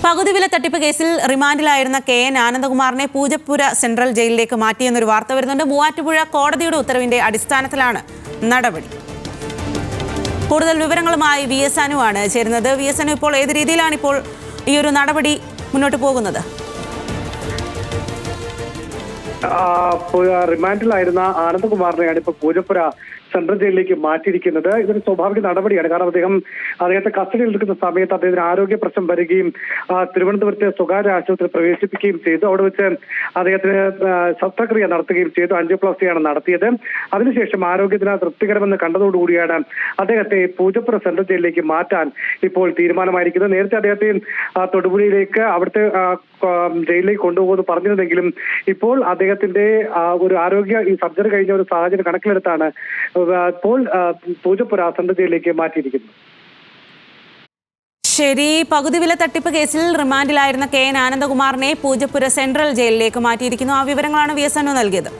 പകുതി വില തട്ടിപ്പ് കേസിൽ റിമാൻഡിലായിരുന്ന KN ആനന്ദകുമാറിനെ പൂജപ്പുര സെൻട്രൽ ജയിലിലേക്ക് മാറ്റിയെന്നൊരു വാർത്ത വരുന്നുണ്ട്. മൂവാറ്റുപുഴ കോടതിയുടെ ഉത്തരവിന്റെ അടിസ്ഥാനത്തിലാണ് നടപടി. കൂടുതൽ വിവരങ്ങളുമായി VS അനു ആണ് ചേരുന്നത്. VS അനു, ഇപ്പോൾ ഏത് രീതിയിലാണ് ഇപ്പോൾ ഈ ഒരു നടപടി മുന്നോട്ട് പോകുന്നത്? റിമാൻഡിലായിരുന്ന ആനന്ദകുമാറിനെയാണ് ഇപ്പോൾ പൂജപ്പുര സെൻട്രൽ ജയിലിലേക്ക് മാറ്റിയിരിക്കുന്നത്. ഇതൊരു സ്വാഭാവിക നടപടിയാണ്. കാരണം അദ്ദേഹത്തെ കസ്റ്റഡിയിൽ എടുക്കുന്ന സമയത്ത് അദ്ദേഹത്തിന് ആരോഗ്യ പ്രശ്നം വരികയും തിരുവനന്തപുരത്തെ സ്വകാര്യ ആശുപത്രി പ്രവേശിപ്പിക്കുകയും ചെയ്തു. അവിടെ വെച്ച് അദ്ദേഹത്തിന് ശസ്ത്രക്രിയ നടത്തുകയും ചെയ്തു. ആൻജിയോപ്ലാസ്റ്റിയാണ് നടത്തിയത്. അതിനുശേഷം ആരോഗ്യത്തിന് തൃപ്തികരമെന്ന് കണ്ടതോടുകൂടിയാണ് അദ്ദേഹത്തെ പൂജപ്പുര സെൻട്രൽ ജയിലിലേക്ക് മാറ്റാൻ ഇപ്പോൾ തീരുമാനമായിരിക്കുന്നത്. നേരത്തെ അദ്ദേഹത്തെ തൊടുപുഴയിലേക്ക് അവിടുത്തെ ജയിലിലേക്ക് കൊണ്ടുപോകുമെന്ന് പറഞ്ഞിരുന്നെങ്കിലും ഇപ്പോൾ അദ്ദേഹത്തിന്റെ ഒരു ആരോഗ്യ സർജറി കഴിഞ്ഞ ഒരു സാഹചര്യം കണക്കിലെടുത്താണ് ഇപ്പോൾ പൂജപ്പുര സെൻട്രൽ ജയിലിലേക്ക് മാറ്റിയിരിക്കുന്നത്. ശരി, പകുതി വില തട്ടിപ്പ് കേസിൽ റിമാൻഡിലായിരുന്ന KN ആനന്ദകുമാറിനെ പൂജപ്പുര സെൻട്രൽ ജയിലിലേക്ക് മാറ്റിയിരിക്കുന്നു. ആ വിവരങ്ങളാണ് VS അനു നൽകിയത്.